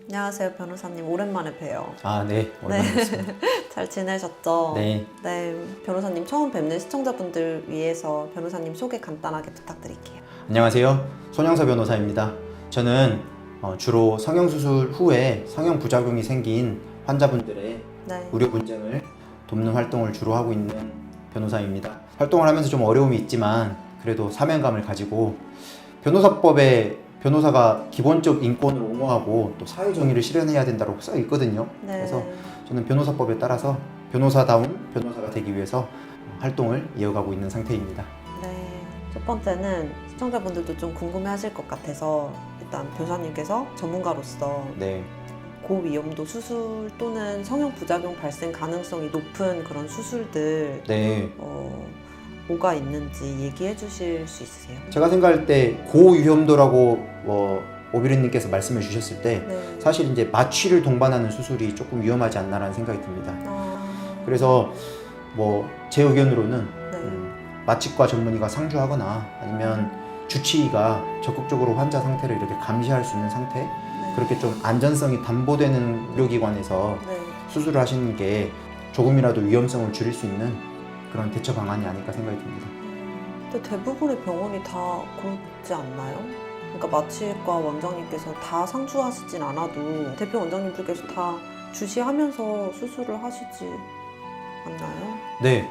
안녕하세요, 변호사님. 오랜만에 봬요. 네. 오랜만에 뵙습니다. 잘 지내셨죠? 네. 네, 변호사님 처음 뵙는 시청자분들 위해서 변호사님 소개 간단하게 부탁드릴게요. 안녕하세요. 손영서 변호사입니다. 저는 주로 성형수술 후에 성형 부작용이 생긴 환자분들의 네. 의료 분쟁을 돕는 활동을 주로 하고 있는 변호사입니다. 활동을 하면서 좀 어려움이 있지만 그래도 사명감을 가지고 변호사법에 변호사가 기본적 인권을 옹호하고 또 사회정의를 실현해야 된다고 써 있거든요. 네. 그래서 저는 변호사법에 따라서 변호사다운 변호사가 되기 위해서 활동을 이어가고 있는 상태입니다. 네. 첫 번째는 시청자분들도 좀 궁금해하실 것 같아서 일단 변호사님께서 전문가로서 네. 고위험도 수술 또는 성형 부작용 발생 가능성이 높은 그런 수술들 네. 뭐가 있는지 얘기해 주실 수 있으세요? 제가 생각할 때 고위험도라고 오비르님께서 말씀해 주셨을 때 네. 사실 이제 마취를 동반하는 수술이 조금 위험하지 않나라는 생각이 듭니다. 그래서 제 의견으로는 네. 마취과 전문의가 상주하거나 아니면 주치의가 적극적으로 환자 상태를 이렇게 감시할 수 있는 상태, 네. 그렇게 좀 안전성이 담보되는 의료기관에서 네. 수술을 하시는 게 조금이라도 위험성을 줄일 수 있는 그런 대처 방안이 아닐까 생각이 듭니다. 근데 대부분의 병원이 다 그렇지 않나요? 그러니까 마취과 원장님께서 다 상주하시진 않아도 대표 원장님들께서 다 주시하면서 수술을 하시지 않나요? 네,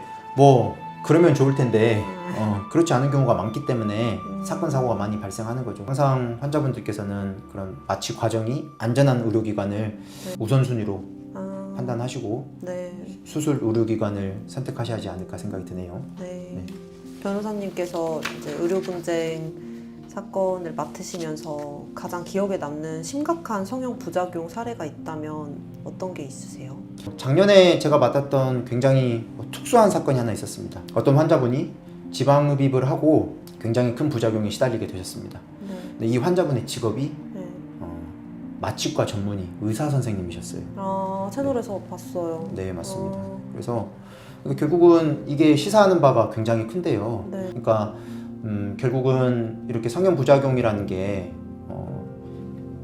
그러면 좋을 텐데 그렇지 않은 경우가 많기 때문에 사건 사고가 많이 발생하는 거죠. 항상 환자분들께서는 그런 마취 과정이 안전한 의료기관을 네. 우선순위로 판단하시고 네. 수술 의료기관을 선택하셔야 하지 않을까 생각이 드네요. 네. 변호사님께서 이제 의료 분쟁 사건을 맡으시면서 가장 기억에 남는 심각한 성형 부작용 사례가 있다면 어떤 게 있으세요? 작년에 제가 맡았던 굉장히 특수한 사건이 하나 있었습니다. 어떤 환자분이 지방흡입을 하고 굉장히 큰 부작용에 시달리게 되셨습니다. 네. 근데 이 환자분의 직업이 네. 마취과 전문의 의사 선생님이셨어요. 채널에서 봤어요. 네, 맞습니다. 그래서 결국은 이게 시사하는 바가 굉장히 큰데요. 네. 그러니까 결국은 이렇게 성형 부작용이라는 게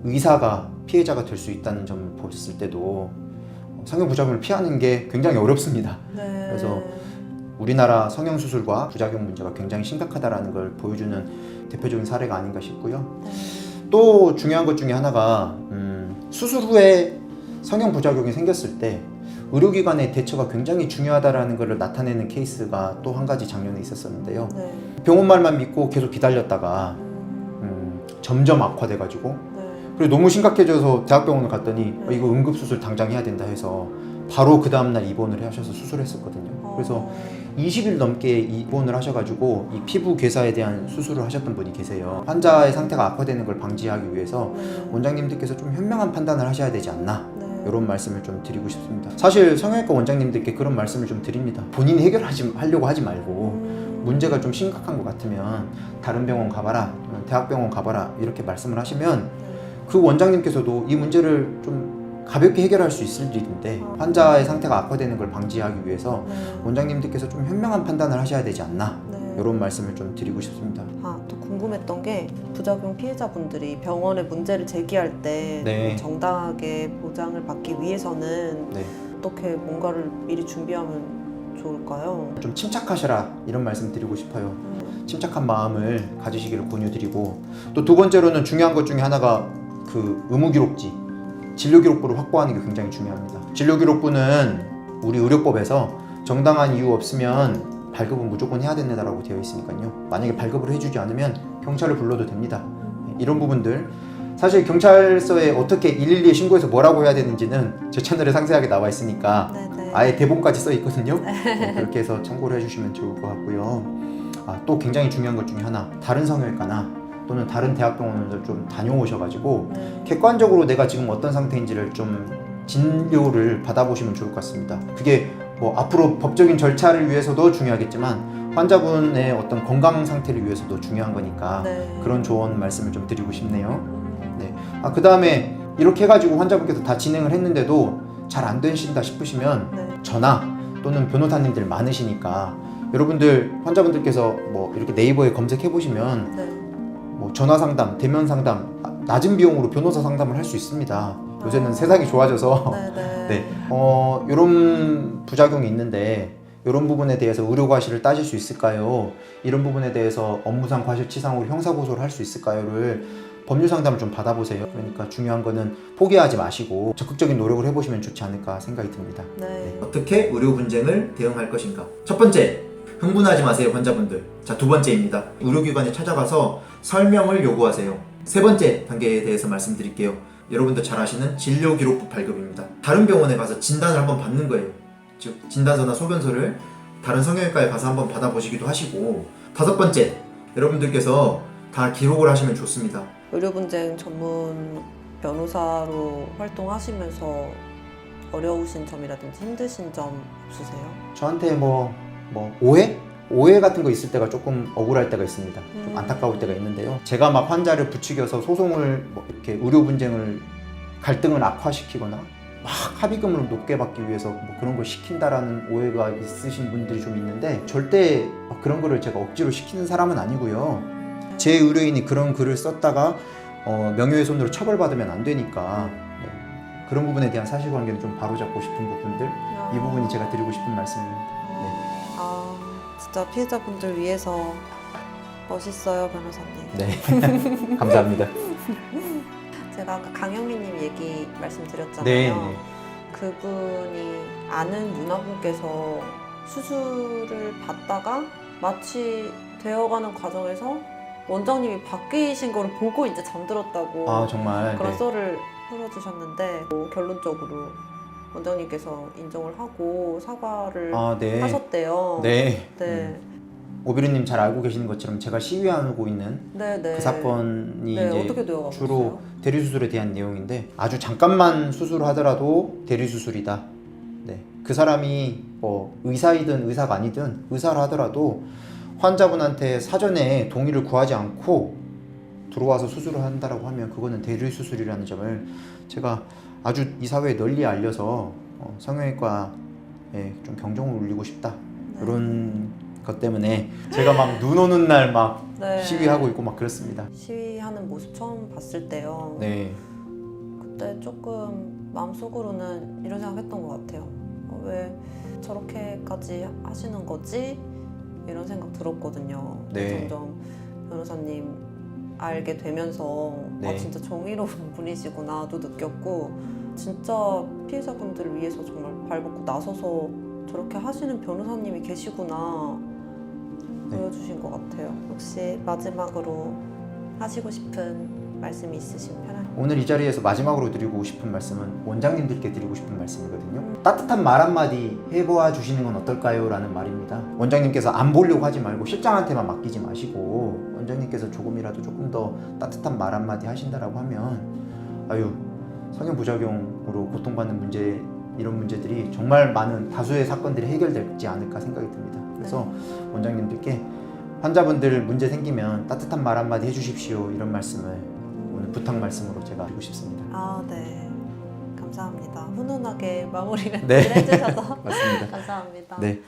의사가 피해자가 될 수 있다는 점을 봤을 때도 성형 부작용을 피하는 게 굉장히 어렵습니다. 네. 그래서 우리나라 성형 수술과 부작용 문제가 굉장히 심각하다라는 걸 보여주는 대표적인 사례가 아닌가 싶고요. 네. 또 중요한 것 중에 하나가 수술 후에 성형 부작용이 생겼을 때 의료기관의 대처가 굉장히 중요하다라는 것을 나타내는 케이스가 또 한 가지 작년에 있었었는데요. 네. 병원 말만 믿고 계속 기다렸다가 점점 악화돼가지고 네. 그리고 너무 심각해져서 대학병원을 갔더니 네. 이거 응급수술 당장 해야 된다 해서 바로 그 다음날 입원을 하셔서 수술했었거든요. 그래서 20일 넘게 입원을 하셔가지고 이 피부 괴사에 대한 수술을 하셨던 분이 계세요. 환자의 상태가 악화되는 걸 방지하기 위해서 원장님들께서 좀 현명한 판단을 하셔야 되지 않나, 이런 말씀을 좀 드리고 싶습니다. 사실 성형외과 원장님들께 그런 말씀을 좀 드립니다. 본인이 해결하려고 하지 말고 문제가 좀 심각한 것 같으면 다른 병원 가봐라, 대학병원 가봐라 이렇게 말씀을 하시면 그 원장님께서도 이 문제를 좀 가볍게 해결할 수 있을 일인데 환자의 상태가 악화되는 걸 방지하기 위해서 원장님들께서 좀 현명한 판단을 하셔야 되지 않나, 이런 말씀을 좀 드리고 싶습니다. 또 궁금했던 게 부작용 피해자분들이 병원에 문제를 제기할 때 네. 정당하게 보장을 받기 위해서는 네. 어떻게 뭔가를 미리 준비하면 좋을까요? 좀 침착하셔라, 이런 말씀 드리고 싶어요. 침착한 마음을 가지시기를 권유드리고, 또 두 번째로는 중요한 것 중에 하나가 그 의무기록지, 진료기록부를 확보하는 게 굉장히 중요합니다. 진료기록부는 우리 의료법에서 정당한 이유 없으면 발급은 무조건 해야 된다라고 되어 있으니까요. 만약에 발급을 해주지 않으면 경찰을 불러도 됩니다. 이런 부분들, 사실 경찰서에 어떻게 112에 신고해서 뭐라고 해야 되는지는 제 채널에 상세하게 나와 있으니까 네네. 아예 대본까지 써 있거든요. 그렇게 해서 참고를 해주시면 좋을 것 같고요. 또 굉장히 중요한 것 중에 하나, 다른 성형외과나 또는 다른 대학병원을 좀 다녀오셔가지고 객관적으로 내가 지금 어떤 상태인지를 좀 진료를 받아보시면 좋을 것 같습니다. 그게 앞으로 법적인 절차를 위해서도 중요하겠지만 환자분의 어떤 건강 상태를 위해서도 중요한 거니까 그런 조언 말씀을 좀 드리고 싶네요. 네. 그 다음에 이렇게 해가지고 환자분께서 다 진행을 했는데도 잘 안 되신다 싶으시면 전화 또는 변호사님들 많으시니까 여러분들 환자분들께서 이렇게 네이버에 검색해 보시면 전화 상담, 대면 상담, 낮은 비용으로 변호사 상담을 할 수 있습니다. 요새는 세상이 좋아져서 네네. 네. 이런 부작용이 있는데 이런 부분에 대해서 의료 과실을 따질 수 있을까요? 이런 부분에 대해서 업무상 과실치상으로 형사고소를 할 수 있을까요?를 법률 상담을 좀 받아보세요. 그러니까 중요한 거는 포기하지 마시고 적극적인 노력을 해보시면 좋지 않을까 생각이 듭니다. 네. 어떻게 의료 분쟁을 대응할 것인가? 첫 번째, 흥분하지 마세요, 환자분들. 자, 두 번째입니다. 의료기관에 찾아가서 설명을 요구하세요. 세 번째 단계에 대해서 말씀드릴게요. 여러분도 잘 아시는 진료기록부 발급입니다. 다른 병원에 가서 진단을 한번 받는 거예요. 즉 진단서나 소견서를 다른 성형외과에 가서 한번 받아보시기도 하시고, 다섯 번째, 여러분들께서 다 기록을 하시면 좋습니다. 의료분쟁 전문 변호사로 활동하시면서 어려우신 점이라든지 힘드신 점 없으세요? 저한테 뭐 오해 같은 거 있을 때가 조금 억울할 때가 있습니다. 좀 안타까울 때가 있는데요. 제가 막 환자를 부추겨서 소송을 이렇게 의료 분쟁을 갈등을 악화시키거나 막 합의금을 높게 받기 위해서 뭐 그런 걸 시킨다라는 오해가 있으신 분들이 좀 있는데, 절대 그런 거를 제가 억지로 시키는 사람은 아니고요. 제 의료인이 그런 글을 썼다가 명예훼손으로 처벌받으면 안 되니까 네. 그런 부분에 대한 사실관계는 좀 바로잡고 싶은 부분들, 이 부분이 제가 드리고 싶은 말씀입니다. 진짜 피해자분들 위해서 멋있어요, 변호사님. 네. 감사합니다. 제가 아까 강영민님 얘기 말씀드렸잖아요. 네. 그분이 아는 누나분께서 수술을 받다가 마취 되어가는 과정에서 원장님이 바뀌신 거를 보고 이제 잠들었다고 아, 정말. 그런 네. 썰을 풀어주셨는데, 결론적으로 원장님께서 인정을 하고 사과를 네. 하셨대요. 네. 네. 오비르님 잘 알고 계시는 것처럼 제가 시위하고 있는 네. 그 사건이 네, 이제 어떻게 되어가고 주로 있어요? 대리수술에 대한 내용인데, 아주 잠깐만 수술하더라도 대리수술이다. 네. 그 사람이 뭐 의사이든 의사가 아니든 의사를 하더라도 환자분한테 사전에 동의를 구하지 않고 들어와서 수술을 한다라고 하면 그거는 대리수술이라는 점을 제가 아주 이 사회에 널리 알려서 성형외과에 좀 경종을 울리고 싶다. 네. 이런 것 때문에 제가 막 눈 오는 날 막 네. 시위하고 있고 막 그렇습니다. 시위하는 모습 처음 봤을 때요. 네. 그때 조금 마음속으로는 이런 생각했던 것 같아요. 왜 저렇게까지 하시는 거지? 이런 생각 들었거든요. 네. 점점 변호사님 알게 되면서 네. 진짜 정의로운 분이시구나도 느꼈고, 진짜 피해자분들을 위해서 정말 발벗고 나서서 저렇게 하시는 변호사님이 계시구나 네. 보여주신 것 같아요. 혹시 마지막으로 하시고 싶은 말씀이 있으시면 편하게. 오늘 이 자리에서 마지막으로 드리고 싶은 말씀은 원장님들께 드리고 싶은 말씀이거든요. 따뜻한 말 한마디 해보아 주시는 건 어떨까요? 라는 말입니다. 원장님께서 안 보려고 하지 말고 실장한테만 맡기지 마시고, 원장님께서 조금이라도 조금 더 따뜻한 말 한마디 하신다라고 하면 성형 부작용으로 고통받는 문제, 이런 문제들이 정말 많은 다수의 사건들이 해결되지 않을까 생각이 듭니다. 그래서 원장님들께 환자분들 문제 생기면 따뜻한 말 한마디 해주십시오, 이런 말씀을 오늘 부탁 말씀으로 제가 드리고 싶습니다. 네. 감사합니다. 훈훈하게 마무리를 네. 해주셔서 맞습니다. 감사합니다. 네.